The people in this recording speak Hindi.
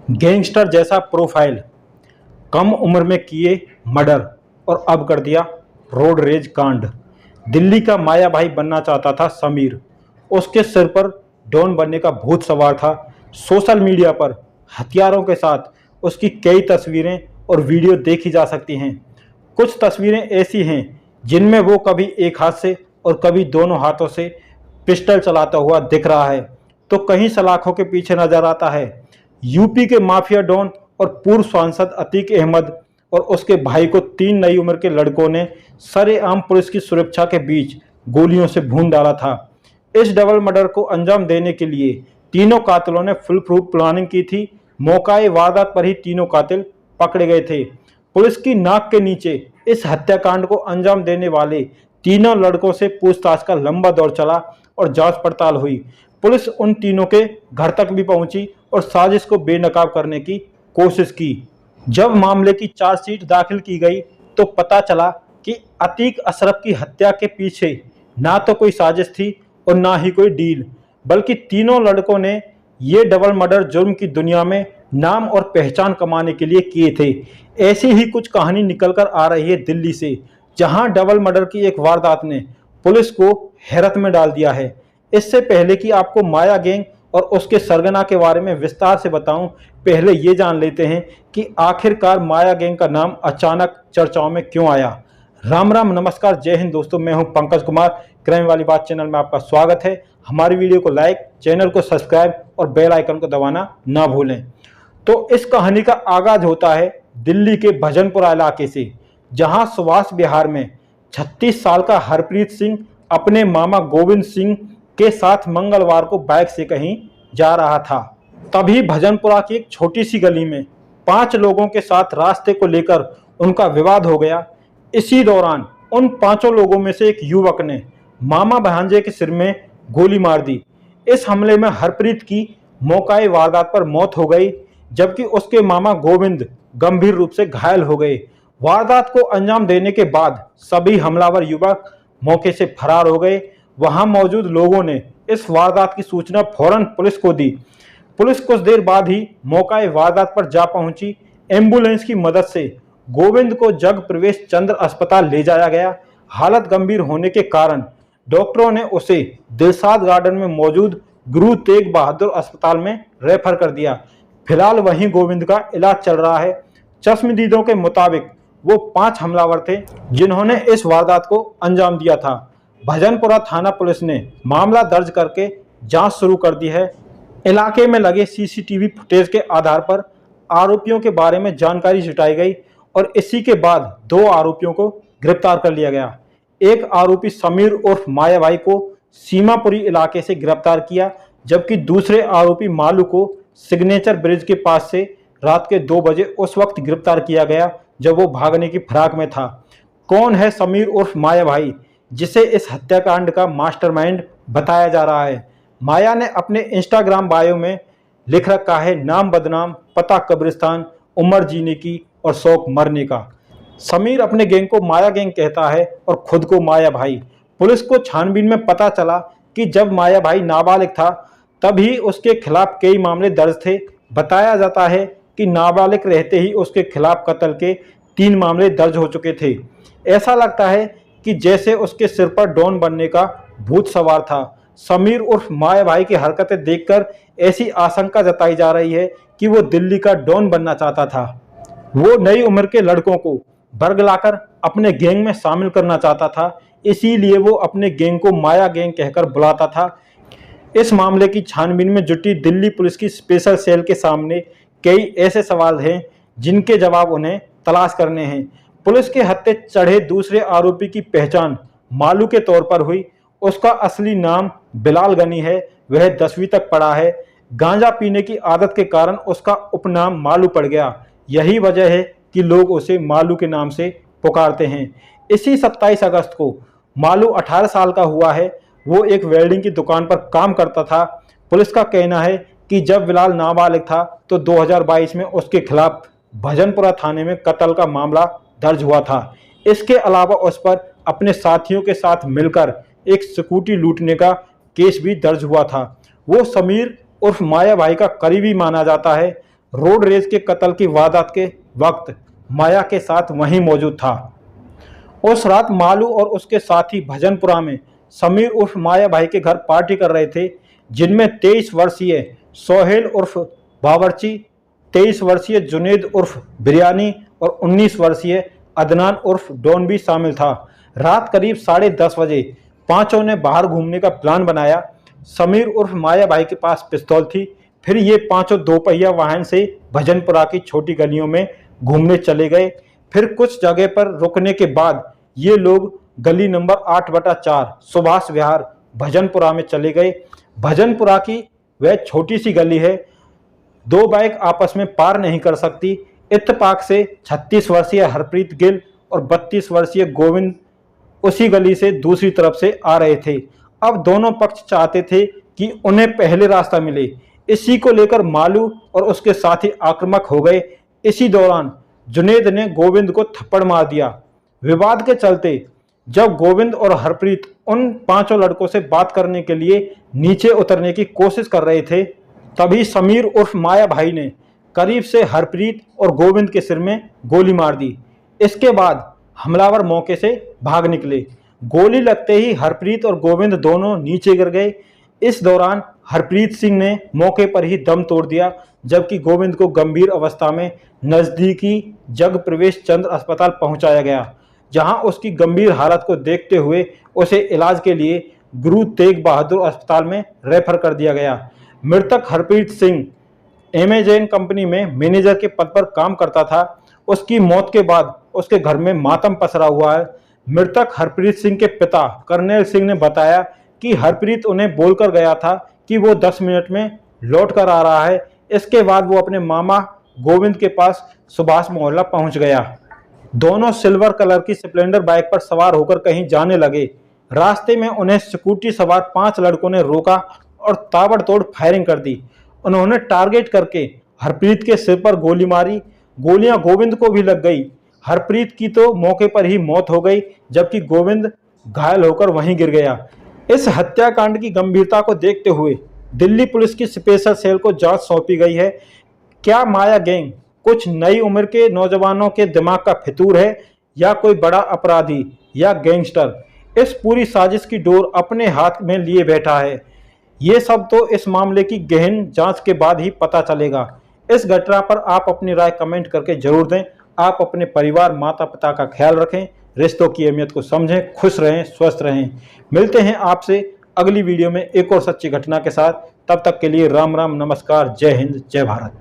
गैंगस्टर जैसा प्रोफाइल, कम उम्र में किए मर्डर और अब कर दिया रोड रेज कांड। दिल्ली का माया भाई बनना चाहता था समीर। उसके सिर पर डॉन बनने का भूत सवार था। सोशल मीडिया पर हथियारों के साथ उसकी कई तस्वीरें और वीडियो देखी जा सकती हैं। कुछ तस्वीरें ऐसी हैं जिनमें वो कभी एक हाथ से और कभी दोनों हाथों से पिस्टल चलाता हुआ दिख रहा है, तो कहीं सलाखों के पीछे नजर आता है। यूपी के माफिया डॉन और पूर्व सांसद अतीक अहमद और उसके भाई को 3 नई उम्र के लड़कों ने सरेआम पुलिस की सुरक्षा के बीच गोलियों से भून डाला था। इस डबल मर्डर को अंजाम देने के लिए तीनों कातिलों ने फुल प्रूफ प्लानिंग की थी। मौकाए वारदात पर ही तीनों कातिल पकड़े गए थे। पुलिस की नाक के नीचे इस हत्याकांड को अंजाम देने वाले तीनों लड़कों से पूछताछ का लंबा दौर चला और जांच पड़ताल हुई। पुलिस उन तीनों के घर तक भी पहुंची और साजिश को बेनकाब करने की कोशिश की। जब मामले की चार्जशीट दाखिल की गई तो पता चला कि अतीक अशरफ की हत्या के पीछे ना तो कोई साजिश थी और ना ही कोई डील, बल्कि तीनों लड़कों ने ये डबल मर्डर जुर्म की दुनिया में नाम और पहचान कमाने के लिए किए थे। ऐसी ही कुछ कहानी निकलकर आ रही है दिल्ली से, जहां डबल मर्डर की एक वारदात ने पुलिस को हैरत में डाल दिया है। इससे पहले कि आपको माया गैंग और उसके सरगना के बारे में विस्तार से बताऊं, पहले ये जान लेते हैं कि आखिरकार माया गैंग का नाम अचानक चर्चाओं में क्यों आया। राम राम, नमस्कार, जय हिंद दोस्तों, मैं हूं पंकज कुमार। क्राइम वाली बात चैनल में आपका स्वागत है। हमारी वीडियो को लाइक, चैनल को सब्सक्राइब और बेल आइकन को दबाना ना भूलें। तो इस कहानी का आगाज होता है दिल्ली के भजनपुरा इलाके से, जहां सुभाष विहार में 36 साल का हरप्रीत सिंह अपने मामा गोविंद सिंह के साथ मंगलवार को बाइक से कहीं जा रहा था। तभी भजनपुरा की एक छोटी सी गली में 5 लोगों के साथ रास्ते को लेकर उनका विवाद हो गया। इसी दौरान उन 5 लोगों में से एक युवक ने मामा भांजे के सिर में गोली मार दी। इस हमले में हरप्रीत की मौकाए वारदात पर मौत हो गई, जबकि उसके मामा गोविंद गंभीर रूप से घायल हो गए। वारदात को अंजाम देने के बाद सभी हमलावर युवक मौके से फरार हो गए। वहां मौजूद लोगों ने इस वारदात की सूचना फौरन पुलिस को दी। पुलिस कुछ देर बाद ही मौकाए वारदात पर जा पहुंची। एम्बुलेंस की मदद से गोविंद को जग प्रवेश चंद्र अस्पताल ले जाया गया। हालत गंभीर होने के कारण डॉक्टरों ने उसे दिलशाद गार्डन में मौजूद गुरु तेग बहादुर अस्पताल में रेफर कर दिया। फिलहाल वहीं गोविंद का इलाज चल रहा है। चश्मदीदों के मुताबिक वो 5 हमलावर थे जिन्होंने इस वारदात को अंजाम दिया था। भजनपुरा थाना पुलिस ने मामला दर्ज करके जांच शुरू कर दी है। इलाके में लगे सीसीटीवी फुटेज के आधार पर आरोपियों के बारे में जानकारी जुटाई गई और इसी के बाद 2 आरोपियों को गिरफ्तार कर लिया गया। एक आरोपी समीर उर्फ माया भाई को सीमापुरी इलाके से गिरफ्तार किया, जबकि दूसरे आरोपी मालू को सिग्नेचर ब्रिज के पास से रात के 2 बजे उस वक्त गिरफ्तार किया गया जब वो भागने की फिराक में था। कौन है समीर उर्फ माया भाई, जिसे इस हत्याकांड का मास्टरमाइंड बताया जा रहा है? माया ने अपने इंस्टाग्राम बायो में लिख रखा है, नाम बदनाम, पता कब्रिस्तान, उम्र जीने की और शौक मरने का। समीर अपने गैंग को माया गैंग कहता है और खुद को माया भाई। पुलिस को छानबीन में पता चला कि जब माया भाई नाबालिग था तभी उसके खिलाफ कई मामले दर्ज थे। बताया जाता है कि नाबालिग रहते ही उसके खिलाफ कत्ल के 3 मामले दर्ज हो चुके थे। ऐसा लगता है कि जैसे उसके सिर पर डॉन बनने का भूत सवार था। समीर उर्फ माया भाई की हरकतें देखकर ऐसी आशंका जताई जा रही है कि वो दिल्ली का डॉन बनना चाहता था। वो नई उम्र के लड़कों को बरगलाकर अपने गैंग में शामिल करना चाहता था, इसीलिए वो अपने गैंग को माया गैंग कहकर बुलाता था। इस मामले की छानबीन में जुटी दिल्ली पुलिस की स्पेशल सेल के सामने कई ऐसे सवाल हैं जिनके जवाब उन्हें तलाश करने हैं। पुलिस के हत्थे चढ़े दूसरे आरोपी की पहचान मालू के तौर पर हुई। उसका असली नाम बिलाल गनी है। वह 10वीं तक पढ़ा है। गांजा पीने की आदत के कारण उसका उपनाम मालू पड़ गया। यही वजह है कि लोग उसे मालू के नाम से पुकारते हैं। इसी 27 अगस्त को मालू 18 साल का हुआ है। वो एक वेल्डिंग की दुकान पर काम करता था। पुलिस का कहना है कि जब बिलाल नाबालिग था तो 2022 में उसके खिलाफ भजनपुरा थाने में कत्ल का मामला दर्ज हुआ था। इसके अलावा उस पर अपने साथियों के साथ मिलकर एक स्कूटी लूटने का केस भी दर्ज हुआ था। वो समीर उर्फ माया भाई का करीबी माना जाता है। रोड रेज के कत्ल की वारदात के वक्त माया के साथ वहीं मौजूद था। उस रात मालू और उसके साथी भजनपुरा में समीर उर्फ माया भाई के घर पार्टी कर रहे थे, जिनमें 23 वर्षीय सोहेल उर्फ बावर्ची, 23 वर्षीय जुनेद उर्फ बिरयानी और 19 वर्षीय अदनान उर्फ डॉन भी शामिल था। रात करीब 10:30 बजे पांचों ने बाहर घूमने का प्लान बनाया। समीर उर्फ माया भाई के पास पिस्तौल थी। फिर ये पांचों दोपहिया वाहन से भजनपुरा की छोटी गलियों में घूमने चले गए। फिर कुछ जगह पर रुकने के बाद ये लोग गली नंबर 8/4 सुभाष विहार भजनपुरा में चले गए। भजनपुरा की वह छोटी सी गली है, 2 बाइक आपस में पार नहीं कर सकती। इत्तेफाक से 36 वर्षीय हरप्रीत गिल और 32 वर्षीय गोविंद उसी गली से दूसरी तरफ से आ रहे थे। अब दोनों पक्ष चाहते थे कि उन्हें पहले रास्ता मिले। इसी को लेकर मालू और उसके साथी आक्रामक हो गए। इसी दौरान जुनेद ने गोविंद को थप्पड़ मार दिया। विवाद के चलते जब गोविंद और हरप्रीत उन पांचों लड़कों से बात करने के लिए नीचे उतरने की कोशिश कर रहे थे, तभी समीर उर्फ माया भाई ने करीब से हरप्रीत और गोविंद के सिर में गोली मार दी। इसके बाद हमलावर मौके से भाग निकले। गोली लगते ही हरप्रीत और गोविंद दोनों नीचे गिर गए। इस दौरान हरप्रीत सिंह ने मौके पर ही दम तोड़ दिया, जबकि गोविंद को गंभीर अवस्था में नजदीकी जग प्रवेश चंद्र अस्पताल पहुंचाया गया, जहां उसकी गंभीर हालत को देखते हुए उसे इलाज के लिए गुरु तेग बहादुर अस्पताल में रेफर कर दिया गया। मृतक हरप्रीत सिंह अमेज़न कंपनी में मैनेजर के पद पर काम करता था। उसकी मौत के बाद उसके घर में मातम पसरा हुआ है। मृतक हरप्रीत सिंह के पिता कर्नैल सिंह ने बताया कि हरप्रीत उन्हें बोलकर गया था कि वो 10 मिनट में लौट कर आ रहा है। इसके बाद वो अपने मामा गोविंद के पास सुभाष मोहल्ला पहुंच गया। दोनों सिल्वर कलर की स्प्लेंडर बाइक पर सवार होकर कहीं जाने लगे। रास्ते में उन्हें स्कूटी सवार 5 लड़कों ने रोका और ताबड़तोड़ फायरिंग कर दी। उन्होंने टारगेट करके हरप्रीत के सिर पर गोली मारी। गोलियां गोविंद को भी लग गई। हरप्रीत की तो मौके पर ही मौत हो गई, जबकि गोविंद घायल होकर वहीं गिर गया। इस हत्याकांड की गंभीरता को देखते हुए दिल्ली पुलिस की स्पेशल सेल को जांच सौंपी गई है। क्या माया गैंग कुछ नई उम्र के नौजवानों के दिमाग का फितूर है, या कोई बड़ा अपराधी या गैंगस्टर इस पूरी साजिश की डोर अपने हाथ में लिए बैठा है? ये सब तो इस मामले की गहन जांच के बाद ही पता चलेगा। इस घटना पर आप अपनी राय कमेंट करके जरूर दें। आप अपने परिवार, माता पिता का ख्याल रखें, रिश्तों की अहमियत को समझें, खुश रहें, स्वस्थ रहें। मिलते हैं आपसे अगली वीडियो में एक और सच्ची घटना के साथ। तब तक के लिए राम राम, नमस्कार, जय हिंद, जय भारत।